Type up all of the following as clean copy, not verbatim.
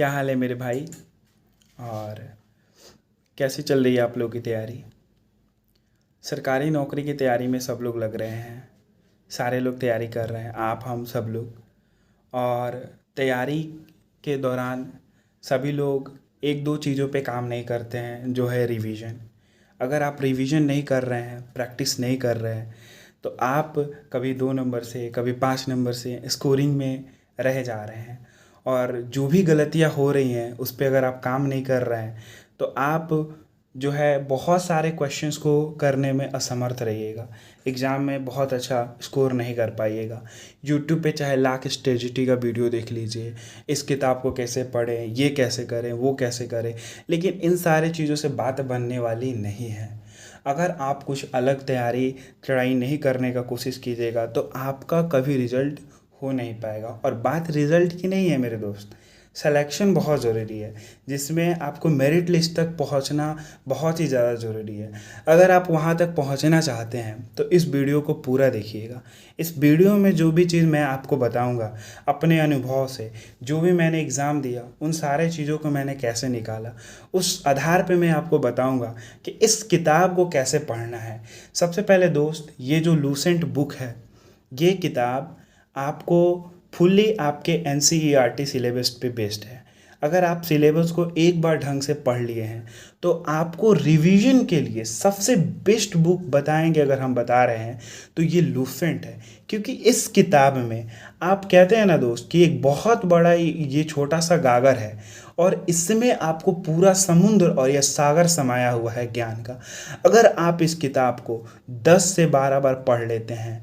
क्या हाल है मेरे भाई। और कैसी चल रही है आप लोगों की तैयारी। सरकारी नौकरी की तैयारी में सब लोग लग रहे हैं, सारे लोग तैयारी कर रहे हैं, आप हम सब लोग। और तैयारी के दौरान सभी लोग एक दो चीज़ों पे काम नहीं करते हैं, जो है रिवीजन। अगर आप रिवीजन नहीं कर रहे हैं, प्रैक्टिस नहीं कर रहे हैं, तो आप कभी 2 नंबर से कभी 5 नंबर से स्कोरिंग में रह जा रहे हैं। और जो भी गलतियां हो रही हैं उस पर अगर आप काम नहीं कर रहे हैं तो आप जो है बहुत सारे क्वेश्चंस को करने में असमर्थ रहिएगा। एग्ज़ाम में बहुत अच्छा स्कोर नहीं कर पाइएगा। यूट्यूब पे चाहे लाख स्ट्रेटजी का वीडियो देख लीजिए, इस किताब को कैसे पढ़ें, ये कैसे करें, वो कैसे करें, लेकिन इन सारी चीज़ों से बात बनने वाली नहीं है। अगर आप कुछ अलग तैयारी ट्राई नहीं करने का कोशिश कीजिएगा तो आपका कभी रिज़ल्ट हो नहीं पाएगा। और बात रिज़ल्ट की नहीं है मेरे दोस्त, सिलेक्शन बहुत ज़रूरी है, जिसमें आपको मेरिट लिस्ट तक पहुंचना बहुत ही ज़्यादा ज़रूरी है। अगर आप वहां तक पहुंचना चाहते हैं तो इस वीडियो को पूरा देखिएगा। इस वीडियो में जो भी चीज़ मैं आपको बताऊंगा अपने अनुभव से, जो भी मैंने एग्ज़ाम दिया उन सारे चीज़ों को मैंने कैसे निकाला, उस आधार पे मैं आपको बताऊंगा कि इस किताब को कैसे पढ़ना है। सबसे पहले दोस्त, ये जो लूसेंट बुक है, ये किताब आपको फुल्ली आपके NCERT सिलेबस पे बेस्ड है। अगर आप सिलेबस को एक बार ढंग से पढ़ लिए हैं तो आपको रिवीजन के लिए सबसे बेस्ट बुक बताएंगे अगर हम बता रहे हैं तो ये लूसेंट है। क्योंकि इस किताब में आप कहते हैं ना दोस्त कि एक बहुत बड़ा ये छोटा सा गागर है और इसमें आपको पूरा समुद्र और यह सागर समाया हुआ है ज्ञान का। अगर आप इस किताब को 10 से 12 बार पढ़ लेते हैं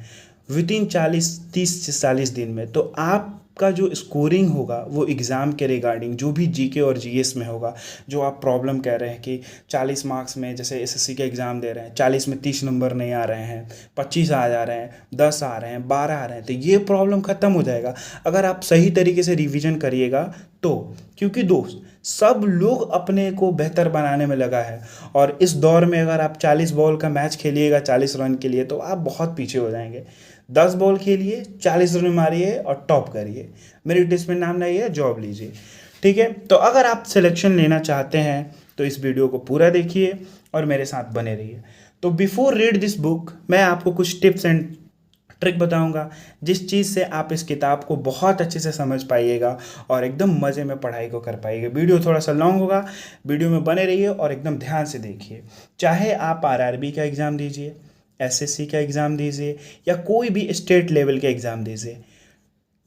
विदिन 30 से 40 दिन में, तो आपका जो स्कोरिंग होगा वो एग्ज़ाम के रिगार्डिंग जो भी जीके और जीएस में होगा, जो आप प्रॉब्लम कह रहे हैं कि 40 मार्क्स में, जैसे एसएससी का एग्ज़ाम दे रहे हैं 40 में 30 नंबर नहीं आ रहे हैं, 25 आ जा रहे हैं, 10 आ रहे हैं, 12 आ रहे हैं, तो ये प्रॉब्लम ख़त्म हो जाएगा अगर आप सही तरीके से रिवीजन करिएगा तो। क्योंकि दोस्त, सब लोग अपने को बेहतर बनाने में लगा है और इस दौर में अगर आप 40 बॉल का मैच खेलिएगा 40 रन के लिए तो आप बहुत पीछे हो जाएंगे। 10 बॉल खेलिए, 40 रन मारिए और टॉप करिए, मेरिट लिस्ट में नाम लाइए, जॉब लीजिए। ठीक है, तो अगर आप सिलेक्शन लेना चाहते हैं तो इस वीडियो को पूरा देखिए और मेरे साथ बने रहिए। तो बिफोर रीड दिस बुक मैं आपको कुछ टिप्स एंड ट्रिक बताऊंगा जिस चीज़ से आप इस किताब को बहुत अच्छे से समझ पाइएगा और एकदम मज़े में पढ़ाई को कर पाइएगा। वीडियो थोड़ा सा लॉन्ग होगा, वीडियो में बने रहिए और एकदम ध्यान से देखिए। चाहे आप आरआरबी का एग्ज़ाम दीजिए, एसएससी का एग्ज़ाम दीजिए या कोई भी स्टेट लेवल के एग्ज़ाम दीजिए,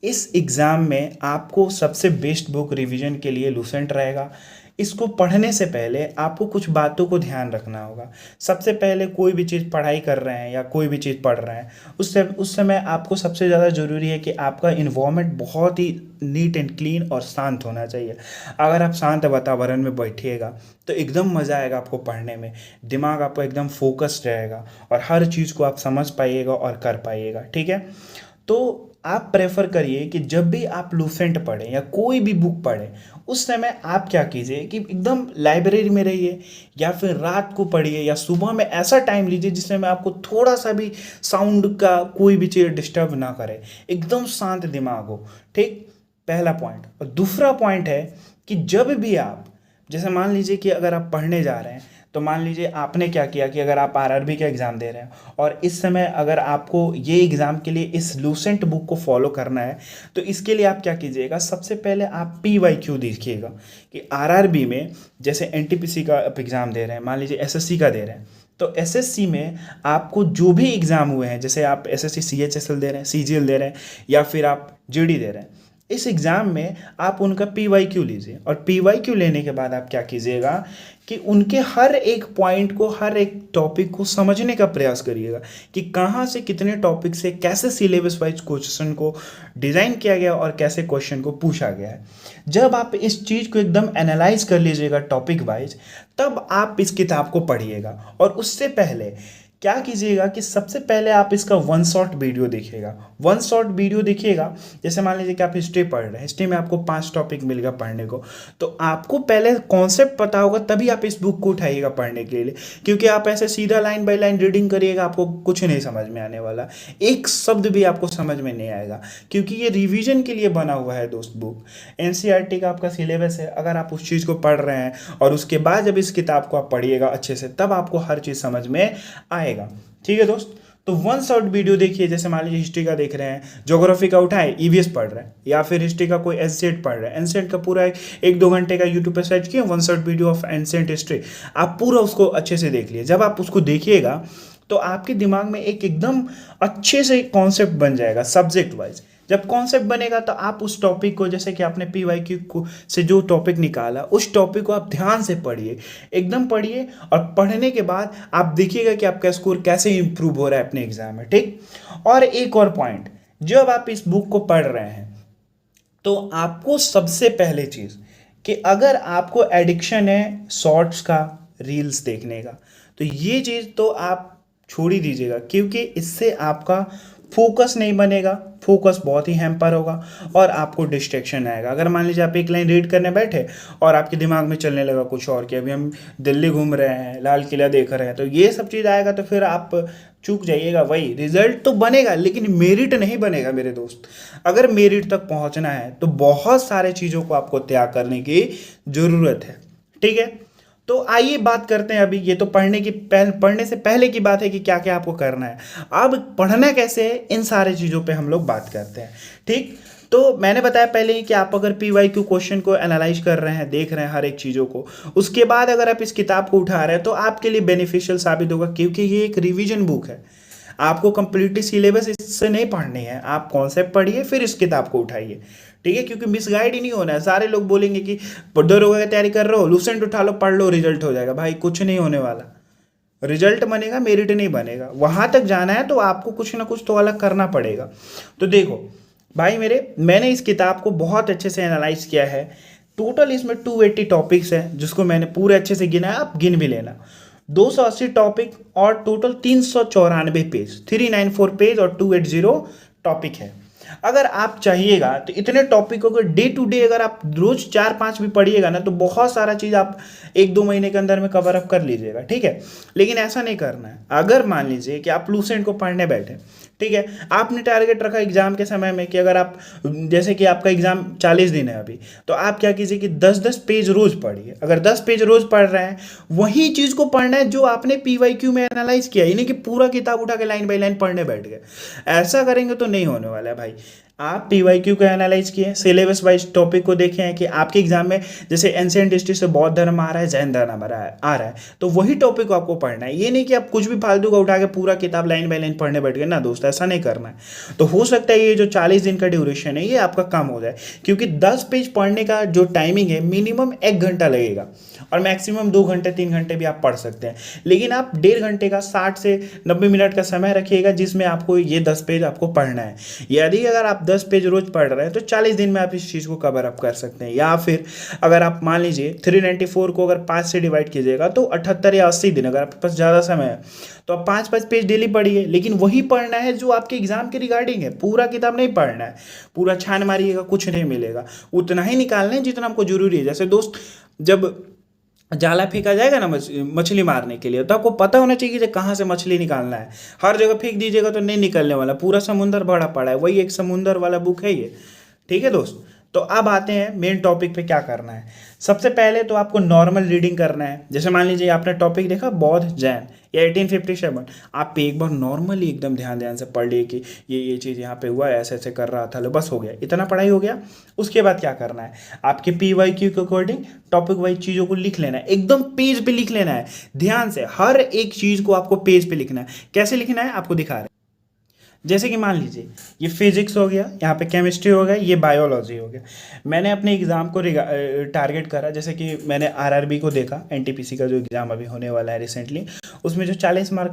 इस एग्ज़ाम में आपको सबसे बेस्ट बुक रिवीजन के लिए लूसेंट रहेगा। इसको पढ़ने से पहले आपको कुछ बातों को ध्यान रखना होगा। सबसे पहले कोई भी चीज़ पढ़ाई कर रहे हैं या कोई भी चीज़ पढ़ रहे हैं उस समय आपको सबसे ज़्यादा ज़रूरी है कि आपका इन्वायरमेंट बहुत ही नीट एंड क्लीन और शांत होना चाहिए। अगर आप शांत वातावरण में बैठिएगा तो एकदम मज़ा आएगा आपको पढ़ने में, दिमाग आपका एकदम फोकस्ड रहेगा और हर चीज़ को आप समझ पाइएगा और कर पाइएगा। ठीक है, तो आप प्रेफर करिए कि जब भी आप लूसेंट पढ़ें या कोई भी बुक पढ़ें उस समय आप क्या कीजिए कि एकदम लाइब्रेरी में रहिए या फिर रात को पढ़िए या सुबह में ऐसा टाइम लीजिए जिसमें मैं आपको थोड़ा सा भी साउंड का कोई भी चीज़ डिस्टर्ब ना करे, एकदम शांत दिमाग हो। ठीक, पहला पॉइंट। और दूसरा पॉइंट है कि जब भी आप, जैसे मान लीजिए कि अगर आप पढ़ने जा रहे हैं तो मान लीजिए आपने क्या किया कि अगर आप आरआरबी का एग्ज़ाम दे रहे हैं और इस समय अगर आपको ये एग्ज़ाम के लिए इस लूसेंट बुक को फॉलो करना है तो इसके लिए आप क्या कीजिएगा, सबसे पहले आप PYQ देखिएगा कि आरआरबी में, जैसे एनटीपीसी का आप एग्ज़ाम दे रहे हैं, मान लीजिए एसएससी का दे रहे हैं, तो एसएससी में आपको जो भी एग्ज़ाम हुए हैं, जैसे आप एसएससी CHSL दे रहे हैं, CGL दे रहे हैं या फिर आप GD दे रहे हैं, इस एग्ज़ाम में आप उनका PYQ लीजिए और PYQ लेने के बाद आप क्या कीजिएगा कि उनके हर एक पॉइंट को, हर एक टॉपिक को समझने का प्रयास करिएगा कि कहाँ से कितने टॉपिक से कैसे सिलेबस वाइज क्वेश्चन को डिज़ाइन किया गया और कैसे क्वेश्चन को पूछा गया है। जब आप इस चीज़ को एकदम एनालाइज कर लीजिएगा टॉपिक वाइज, तब आप इस किताब को पढ़िएगा। और उससे पहले क्या कीजिएगा कि सबसे पहले आप इसका वन शॉट वीडियो देखिएगा। वन शॉट वीडियो देखिएगा, जैसे मान लीजिए कि आप हिस्ट्री पढ़ रहे हैं, हिस्ट्री में आपको 5 टॉपिक मिलेगा पढ़ने को, तो आपको पहले कॉन्सेप्ट पता होगा तभी आप इस बुक को उठाइएगा पढ़ने के लिए, क्योंकि आप ऐसे सीधा लाइन बाय लाइन रीडिंग करिएगा आपको कुछ नहीं समझ में आने वाला, एक शब्द भी आपको समझ में नहीं आएगा, क्योंकि ये रिवीजन के लिए बना हुआ है दोस्त बुक। एनसीईआरटी का आपका सिलेबस है, अगर आप उस चीज़ को पढ़ रहे हैं और उसके बाद जब इस किताब को आप पढ़िएगा अच्छे से, तब आपको हर चीज़ समझ में आएगा। ठीक है दोस्त, तो वन शॉट वीडियो देखिए, जैसे मान लीजिए हिस्ट्री का देख रहे हैं, ज्योग्राफी का उठाए ईवीएस पढ़ रहे हैं, या फिर हिस्ट्री का कोई एंशिएंट पढ़ रहे हैं, एंशिएंट का पूरा 1-2 घंटे का यूट्यूब पे सर्च किए one shot video of ancient history, आप पूरा उसको अच्छे से देख लिए। जब आप उसको देखिएगा तो आपके दिमाग में एक एकदम अच्छे से कॉन्सेप्ट बन जाएगा सब्जेक्ट वाइज। जब कॉन्सेप्ट बनेगा तो आप उस टॉपिक को, जैसे कि आपने पीवाईक्यू को से जो टॉपिक निकाला, उस टॉपिक को आप ध्यान से पढ़िए, एकदम पढ़िए, और पढ़ने के बाद आप देखिएगा कि आपका स्कोर कैसे इंप्रूव हो रहा है अपने एग्जाम में। ठीक, और एक और पॉइंट, जब आप इस बुक को पढ़ रहे हैं तो आपको सबसे पहले चीज़ कि अगर आपको एडिक्शन है शॉर्ट्स का, रील्स देखने का, तो ये चीज़ तो आप छोड़ ही दीजिएगा, क्योंकि इससे आपका फोकस नहीं बनेगा, फोकस बहुत ही हैम्पर होगा और आपको डिस्ट्रैक्शन आएगा। अगर मान लीजिए आप एक लाइन रीड करने बैठे और आपके दिमाग में चलने लगा कुछ और, कि अभी हम दिल्ली घूम रहे हैं, लाल किला देख रहे हैं, तो ये सब चीज़ आएगा तो फिर आप चूक जाइएगा। वही रिजल्ट तो बनेगा लेकिन मेरिट नहीं बनेगा मेरे दोस्त। अगर मेरिट तक पहुंचना है तो बहुत सारे चीज़ों को आपको त्याग करने की ज़रूरत है। ठीक है, तो आइए बात करते हैं। अभी ये तो पढ़ने से पहले की बात है कि क्या क्या आपको करना है। अब पढ़ना कैसे है, इन सारे चीज़ों पे हम लोग बात करते हैं। ठीक, तो मैंने बताया पहले ही कि आप अगर पीवाईक्यू क्वेश्चन को एनालाइज कर रहे हैं, देख रहे हैं हर एक चीज़ों को, उसके बाद अगर आप इस किताब को उठा रहे हैं तो आपके लिए बेनिफिशियल साबित होगा, क्योंकि ये एक रिविजन बुक है। आपको कंप्लीटली सिलेबस इससे नहीं पढ़नी है, आप कॉन्सेप्ट पढ़िए फिर इस किताब को उठाइए। ठीक है, क्योंकि मिसगाइड ही नहीं होना है। सारे लोग बोलेंगे कि दरोगा की तैयारी कर रहे हो, लूसेंट उठा लो, पढ़ लो, रिजल्ट हो जाएगा। भाई कुछ नहीं होने वाला, रिजल्ट बनेगा, मेरिट नहीं बनेगा। वहाँ तक जाना है तो आपको कुछ ना कुछ तो अलग करना पड़ेगा। तो देखो भाई मेरे, मैंने इस किताब को बहुत अच्छे से एनालाइज किया है। टोटल इसमें 280 टॉपिक्स हैं, जिसको मैंने पूरे अच्छे से गिना है, आप गिन भी लेना। 280 टॉपिक और टोटल 394 पेज, 394 पेज और 280 टॉपिक है। अगर आप चाहिएगा तो इतने टॉपिकों को डे टू डे अगर आप रोज 4-5 भी पढ़िएगा ना, तो बहुत सारा चीज़ आप 1-2 महीने के अंदर में कवर अप कर लीजिएगा। ठीक है, लेकिन ऐसा नहीं करना है। अगर मान लीजिए कि आप लूसेंट को पढ़ने बैठे, ठीक है, आपने टारगेट रखा एग्जाम के समय में कि अगर आप, जैसे कि आपका एग्जाम 40 दिन है अभी, तो आप क्या कीजिए कि 10-10 पेज रोज पढ़िए। अगर 10 पेज रोज पढ़ रहे हैं, वही चीज़ को पढ़ना है जो आपने पीवाईक्यू में एनालाइज किया, यानी कि पूरा किताब उठा के लाइन बाय लाइन पढ़ने बैठ गए। ऐसा करेंगे तो नहीं होने वाला है भाई। आप पीवाईक्यू को एनालाइज किए, सिलेबस वाइज टॉपिक को देखे हैं कि आपके एग्जाम में जैसे एंशिएंट हिस्ट्री से बौद्ध धर्म आ रहा है, जैन धर्म आ रहा है, तो वही टॉपिक को आपको पढ़ना है। ये नहीं कि आप कुछ भी फालतू का उठा के पूरा किताब लाइन बाय लाइन पढ़ने बैठ गए ना दोस्त, ऐसा नहीं करना है। तो हो सकता है ये जो 40 दिन का ड्यूरेशन है ये आपका कम हो जाए, क्योंकि 10 पेज पढ़ने का जो टाइमिंग है मिनिमम 1 घंटा लगेगा और मैक्सिमम 2 घंटे 3 घंटे भी आप पढ़ सकते हैं। लेकिन आप 1.5 घंटे का 60 से 90 मिनट का समय रखिएगा, जिसमें आपको ये 10 पेज आपको पढ़ना है। यदि अगर आप 10 पेज रोज पढ़ रहे हैं तो 40 दिन में आप इस चीज़ को कवर अप कर सकते हैं। या फिर अगर आप मान लीजिए 394 को अगर 5 से डिवाइड कीजिएगा तो 78 या 80 दिन, अगर आपके पास ज़्यादा समय है तो आप 5-5 पेज डेली पढ़िए, लेकिन वही पढ़ना है जो आपके एग्जाम के रिगार्डिंग है। पूरा किताब नहीं पढ़ना है, पूरा छान मारिएगा कुछ नहीं मिलेगा। उतना ही निकालना है जितना हमको जरूरी है। जैसे दोस्त, जब जाला फेंका जाएगा ना मछली मारने के लिए, तो आपको पता होना चाहिए कि कहाँ से मछली निकालना है। हर जगह फेंक दीजिएगा तो नहीं निकलने वाला, पूरा समुंदर भरा पड़ा है। वही एक समुंदर वाला बुक है ये। ठीक है दोस्त, तो अब आते हैं मेन टॉपिक पे। क्या करना है, सबसे पहले तो आपको नॉर्मल रीडिंग करना है। जैसे मान लीजिए आपने टॉपिक देखा बौद्ध जैन या 1857, आप पे एक बार नॉर्मली एकदम ध्यान से पढ़ लिए कि ये चीज़ यहाँ पे हुआ है, ऐसे ऐसे कर रहा था, लो बस हो गया, इतना पढ़ाई हो गया। उसके बाद क्या करना है, आपके पीवाईक्यू के अकॉर्डिंग टॉपिक वाइज चीज़ों को लिख लेना है, एकदम पेज पे लिख लेना है। ध्यान से हर एक चीज़ को आपको पेज पे लिखना है। कैसे लिखना है आपको दिखा रहे हैं। जैसे कि मान लीजिए ये फिजिक्स हो गया, यहाँ पे केमिस्ट्री हो गया, ये बायोलॉजी हो गया। मैंने अपने एग्ज़ाम को टारगेट करा, जैसे कि मैंने आरआरबी को देखा, एनटीपीसी का जो एग्ज़ाम अभी होने वाला है रिसेंटली, उसमें जो 40 मार्क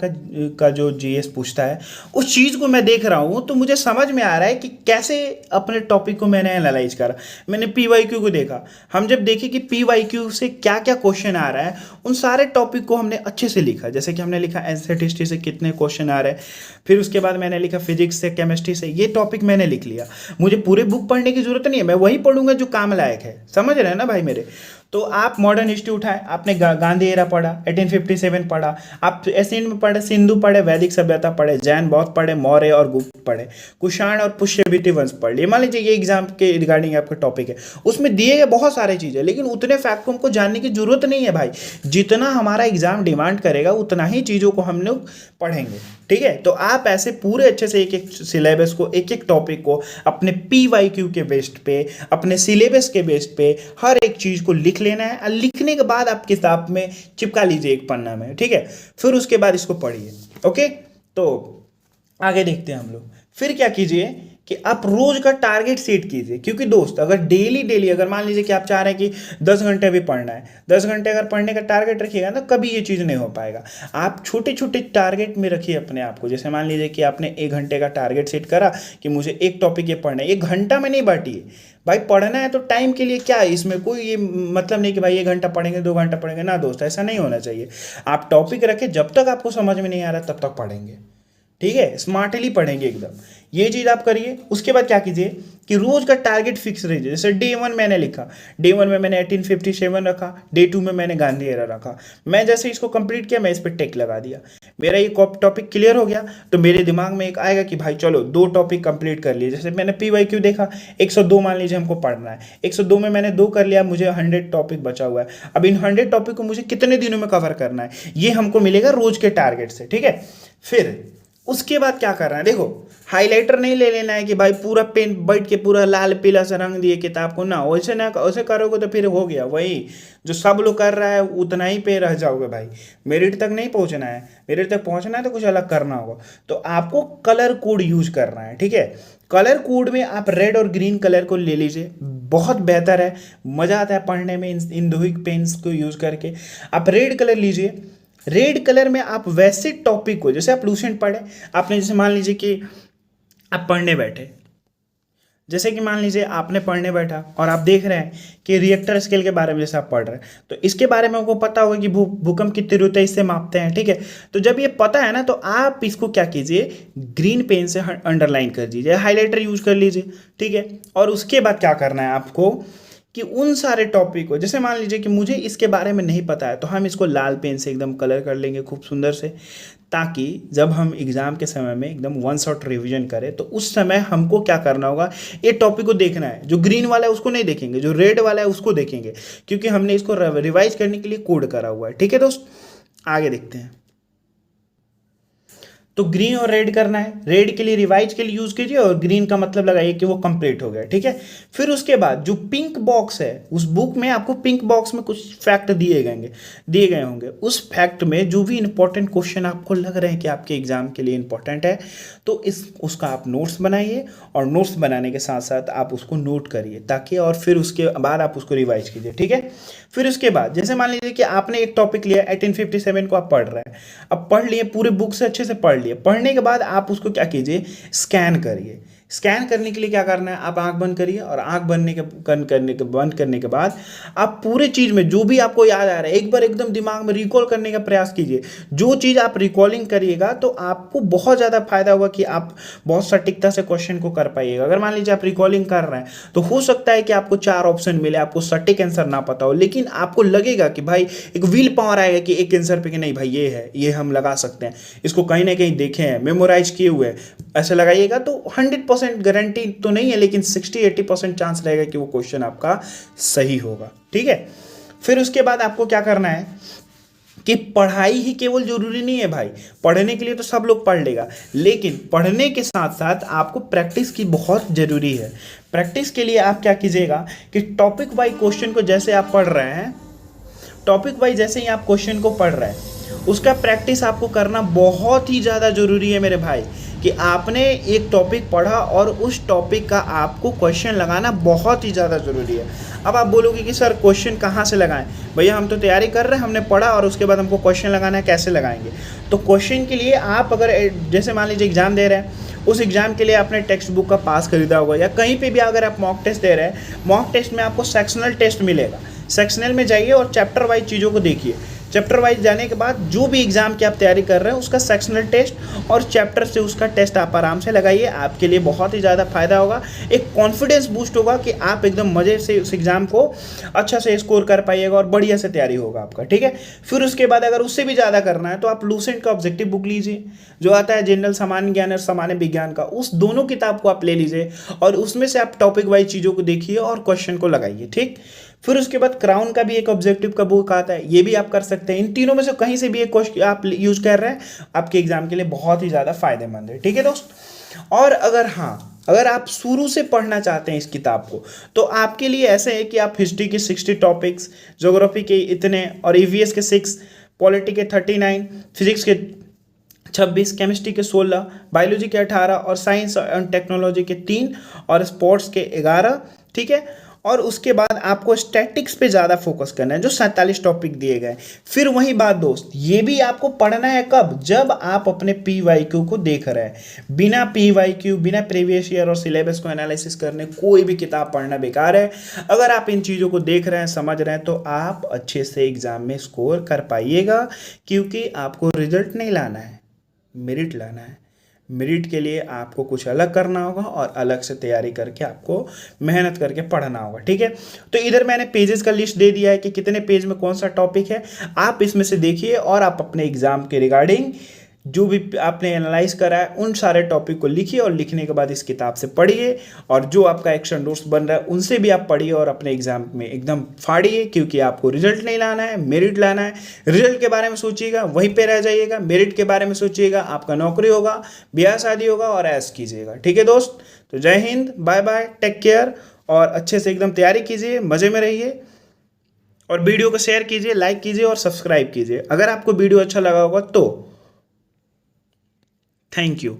का जो जीएस पूछता है, उस चीज़ को मैं देख रहा हूँ तो मुझे समझ में आ रहा है कि कैसे अपने टॉपिक को मैंने एनालाइज करा। मैंने पीवाईक्यू को देखा, हम जब देखें कि पीवाईक्यू से क्या क्या क्वेश्चन आ रहा है, उन सारे टॉपिक को हमने अच्छे से लिखा। जैसे कि हमने लिखा एंसेट हिस्ट्री से कितने क्वेश्चन आ रहे हैं, फिर उसके बाद मैंने लिखा फिजिक्स से, केमिस्ट्री से, ये टॉपिक मैंने लिख लिया। मुझे पूरे बुक पढ़ने की जरूरत नहीं है, मैं वही पढ़ूंगा जो काम लायक है। समझ रहे हैं ना भाई मेरे? तो आप मॉडर्न हिस्ट्री उठाएं, आपने गांधी एरा पढ़ा, 1857 पढ़ा, आप एशियन में पढ़े, सिंधु पढ़े, वैदिक सभ्यता पढ़े, जैन बौद्ध पढ़े, मौर्य और गुप्त पढ़े, कुषाण और पुष्यभूति वंश पढ़ लिए। मान लीजिए ये एग्जाम के रिगार्डिंग आपका टॉपिक है, उसमें दिए गए बहुत सारे चीज़ें, लेकिन उतने फैक्ट को हमको जानने की जरूरत नहीं है भाई। जितना हमारा एग्जाम डिमांड करेगा उतना ही चीज़ों को हम लोग पढ़ेंगे, ठीक है? तो आप ऐसे पूरे अच्छे से एक एक सिलेबस को, एक एक टॉपिक को अपने पीवाईक्यू के बेस्ड पे, अपने सिलेबस के बेस्ड पे हर एक चीज़ को लिख लेना है, और लिखने के बाद आप किताब में चिपका लीजिए एक पन्ना में, ठीक है? फिर उसके बाद इसको पढ़िए। ओके, तो आगे देखते हैं हम लोग। फिर क्या कीजिए कि आप रोज का टारगेट सेट कीजिए, क्योंकि दोस्त अगर डेली अगर मान लीजिए कि आप चाह रहे हैं कि 10 घंटे भी पढ़ना है, 10 घंटे अगर पढ़ने का टारगेट रखिएगा ना, कभी ये चीज़ नहीं हो पाएगा। आप छोटे छोटे टारगेट में रखिए अपने आप को। जैसे मान लीजिए कि आपने 1 घंटे का टारगेट सेट करा कि मुझे एक टॉपिक ये पढ़ना है, 1 घंटा में नहीं बांटिए भाई। पढ़ना है तो टाइम के लिए क्या है, इसमें कोई ये मतलब नहीं कि भाई 1 घंटा पढ़ेंगे 2 घंटा पढ़ेंगे ना दोस्त, ऐसा नहीं होना चाहिए। आप टॉपिक रखें, जब तक आपको समझ में नहीं आ रहा तब तक पढ़ेंगे, ठीक है? स्मार्टली पढ़ेंगे एकदम, ये चीज़ आप करिए। उसके बाद क्या कीजिए कि रोज का टारगेट फिक्स रहिए। जैसे डे 1 मैंने लिखा, डे 1 में मैंने 1857 रखा, डे 2 में मैंने गांधी एरा रखा। मैं जैसे इसको कंप्लीट किया, मैं इस पर टिक लगा दिया, मेरा ये टॉपिक क्लियर हो गया। तो मेरे दिमाग में एक आएगा कि भाई चलो 2 टॉपिक कंप्लीट कर लिए। जैसे मैंने पीवाईक्यू देखा, 102 मान लीजिए हमको पढ़ना है, 102 में मैंने 2 कर लिया, मुझे 100 टॉपिक बचा हुआ है। अब इन 100 टॉपिक को मुझे कितने दिनों में कवर करना है, ये हमको मिलेगा रोज के टारगेट से, ठीक है? फिर उसके बाद क्या करना है, देखो हाइलाइटर नहीं ले लेना है कि भाई पूरा पेन बैठ के पूरा लाल पीला से रंग दिए किताब को, ना वैसे ना, वैसे करोगे तो फिर हो गया वही जो सब लोग कर रहा है, उतना ही पे रह जाओगे भाई। मेरिट तक नहीं पहुंचना है, मेरिट तक पहुंचना है तो कुछ अलग करना होगा। तो आपको कलर कोड यूज करना है, ठीक है? कलर कोड में आप रेड और ग्रीन कलर को ले लीजिए, बहुत बेहतर है, मज़ा आता है पढ़ने में इन दो ही पेन्स को यूज करके। आप रेड कलर लीजिए, रेड कलर में आप वैसे टॉपिक को, जैसे आप लूसेंट पढ़े, आपने जैसे मान लीजिए कि आप पढ़ने बैठे, जैसे कि मान लीजिए आपने पढ़ने बैठा और आप देख रहे हैं कि रिएक्टर स्केल के बारे में जैसे आप पढ़ रहे हैं, तो इसके बारे में आपको पता होगा कि भूकंप की तीव्रता इससे मापते हैं, ठीक है? तो जब ये पता है ना, तो आप इसको क्या कीजिए, ग्रीन पेन से अंडरलाइन कर दीजिए, हाइलाइटर यूज कर लीजिए, ठीक है? और उसके बाद क्या करना है आपको कि उन सारे टॉपिक को, जैसे मान लीजिए कि मुझे इसके बारे में नहीं पता है, तो हम इसको लाल पेन से एकदम कलर कर लेंगे खूब सुंदर से, ताकि जब हम एग्ज़ाम के समय में एकदम वन शॉट रिवीजन करें तो उस समय हमको क्या करना होगा, ये टॉपिक को देखना है। जो ग्रीन वाला है उसको नहीं देखेंगे, जो रेड वाला है उसको देखेंगे, क्योंकि हमने इसको रिवाइज करने के लिए कोड करा हुआ है, ठीक है दोस्त? आगे देखते हैं। तो ग्रीन और रेड करना है, रेड के लिए रिवाइज के लिए यूज कीजिए और ग्रीन का मतलब लगाइए कि वो कंप्लीट हो गया, ठीक है? फिर उसके बाद जो पिंक बॉक्स है, उस बुक में आपको पिंक बॉक्स में कुछ फैक्ट दिए गए होंगे। उस फैक्ट में जो भी इंपॉर्टेंट क्वेश्चन आपको लग रहे हैं कि आपके एग्जाम के लिए इंपॉर्टेंट है, तो उसका आप नोट्स बनाइए, और नोट्स बनाने के साथ साथ आप उसको नोट करिए, ताकि और फिर उसके बाद आप उसको रिवाइज कीजिए, ठीक है? फिर उसके बाद जैसे मान लीजिए कि आपने एक टॉपिक लिया, 1857 को आप पढ़ रहे हैं, अब पढ़ लिए, पूरे बुक से अच्छे से पढ़ लिए। पढ़ने के बाद आप उसको क्या कीजिए, स्कैन करिए। स्कैन करने के लिए क्या करना है, आप आंख बंद करिए, और आंख बंद करने के बाद आप पूरे चीज़ में जो भी आपको याद आ रहा है एक बार एकदम दिमाग में रिकॉल करने का प्रयास कीजिए। जो चीज़ आप रिकॉलिंग करिएगा तो आपको बहुत ज़्यादा फायदा होगा कि आप बहुत सटीकता से क्वेश्चन को कर पाइएगा। अगर मान लीजिए आप रिकॉलिंग कर रहे हैं तो हो सकता है कि आपको 4 ऑप्शन मिले, आपको सटीक आंसर ना पता हो, लेकिन आपको लगेगा कि भाई एक विल पावर आएगा कि एक आंसर पे कि नहीं भाई ये है, ये हम लगा सकते हैं, इसको कहीं ना कहीं देखे हैं, मेमोराइज किए हुए हैं, ऐसे लगाइएगा तो 100% गारंटी तो नहीं है, लेकिन 60-80% चांस रहेगा कि वो क्वेश्चन आपका सही होगा, ठीक है? फिर उसके बाद आपको क्या करना है कि पढ़ाई ही केवल जरूरी नहीं है भाई, पढ़ने के लिए तो सब लोग पढ़ लेगा, लेकिन पढ़ने के साथ साथ आपको प्रैक्टिस की बहुत जरूरी है। प्रैक्टिस के लिए आप क्या कीजिएगा कि टॉपिक वाइज क्वेश्चन को जैसे आप पढ़ रहे हैं, टॉपिक वाइज जैसे ही आप क्वेश्चन को पढ़ रहे हैं, उसका प्रैक्टिस आपको करना बहुत ही ज़्यादा ज़रूरी है मेरे भाई। कि आपने एक टॉपिक पढ़ा और उस टॉपिक का आपको क्वेश्चन लगाना बहुत ही ज़्यादा ज़रूरी है। अब आप बोलोगे कि सर क्वेश्चन कहाँ से लगाएं? भैया हम तो तैयारी कर रहे हैं, हमने पढ़ा और उसके बाद हमको क्वेश्चन लगाना है, कैसे लगाएंगे? तो क्वेश्चन के लिए आप अगर जैसे मान लीजिए एग्ज़ाम दे रहे हैं, उस एग्ज़ाम के लिए आपने टेक्स्ट बुक का पास खरीदा होगा, या कहीं पे भी अगर आप मॉक टेस्ट दे रहे हैं, मॉक टेस्ट में आपको सेक्शनल टेस्ट मिलेगा। सेक्शनल में जाइए और चैप्टर वाइज चीज़ों को देखिए। चैप्टर वाइज जाने के बाद जो भी एग्ज़ाम की आप तैयारी कर रहे हैं उसका सेक्शनल टेस्ट और चैप्टर से उसका टेस्ट आप आराम से लगाइए। आपके लिए बहुत ही ज़्यादा फायदा होगा, एक कॉन्फिडेंस बूस्ट होगा कि आप एकदम मज़े से उस एग्ज़ाम को अच्छा से स्कोर कर पाइएगा और बढ़िया से तैयारी होगा आपका, ठीक है। फिर उसके बाद अगर उससे भी ज़्यादा करना है तो आप लूसेंट का ऑब्जेक्टिव बुक लीजिए, जो आता है जनरल सामान्य ज्ञान और सामान्य विज्ञान का, उस दोनों किताब को आप ले लीजिए और उसमें से आप टॉपिक वाइज चीज़ों को देखिए और क्वेश्चन को लगाइए, ठीक। फिर उसके बाद क्राउन का भी एक ऑब्जेक्टिव का बुक आता है, ये भी आप कर सकते हैं। इन तीनों में से कहीं से भी एक क्वेश्चन आप यूज कर रहे हैं, आपके एग्जाम के लिए बहुत ही ज़्यादा फायदेमंद है, ठीक है दोस्त। और अगर आप शुरू से पढ़ना चाहते हैं इस किताब को, तो आपके लिए ऐसे है कि आप हिस्ट्री के 60 टॉपिक्स, ज्योग्राफी के इतने और ईवीएस के 6, पॉलिटी के 39, फिजिक्स के 26, केमिस्ट्री के 16, बायोलॉजी के 18 और साइंस एंड टेक्नोलॉजी के 3 और स्पोर्ट्स के 11, ठीक है। और उसके बाद आपको स्टैटिक्स पे ज़्यादा फोकस करना है, जो 47 टॉपिक दिए गए। फिर वही बात दोस्त, ये भी आपको पढ़ना है कब? जब आप अपने PYQ को देख रहे हैं। बिना PYQ, बिना प्रीवियस ईयर और सिलेबस को एनालिसिस करने कोई भी किताब पढ़ना बेकार है। अगर आप इन चीज़ों को देख रहे हैं, समझ रहे हैं, तो आप अच्छे से एग्ज़ाम में स्कोर कर पाइएगा, क्योंकि आपको रिजल्ट नहीं लाना है, मेरिट लाना है। मेरिट के लिए आपको कुछ अलग करना होगा और अलग से तैयारी करके आपको मेहनत करके पढ़ना होगा, ठीक है। तो इधर मैंने पेजेस का लिस्ट दे दिया है कि कितने पेज में कौन सा टॉपिक है, आप इसमें से देखिए और आप अपने एग्जाम के रिगार्डिंग जो भी आपने एनालाइज करा है उन सारे टॉपिक को लिखिए और लिखने के बाद इस किताब से पढ़िए, और जो आपका एक्शन नोट्स बन रहा है उनसे भी आप पढ़िए और अपने एग्जाम में एकदम फाड़िए, क्योंकि आपको रिजल्ट नहीं लाना है, मेरिट लाना है। रिजल्ट के बारे में सोचिएगा, वहीं पे रह जाइएगा। मेरिट के बारे में सोचिएगा, आपका नौकरी होगा, ब्याह शादी होगा और ऐश कीजिएगा, ठीक है दोस्त। तो जय Hind, bye bye, take care, और अच्छे से एकदम तैयारी कीजिए, मज़े में रहिए, और वीडियो को शेयर कीजिए, लाइक कीजिए और सब्सक्राइब कीजिए अगर आपको वीडियो अच्छा लगा होगा तो। Thank you.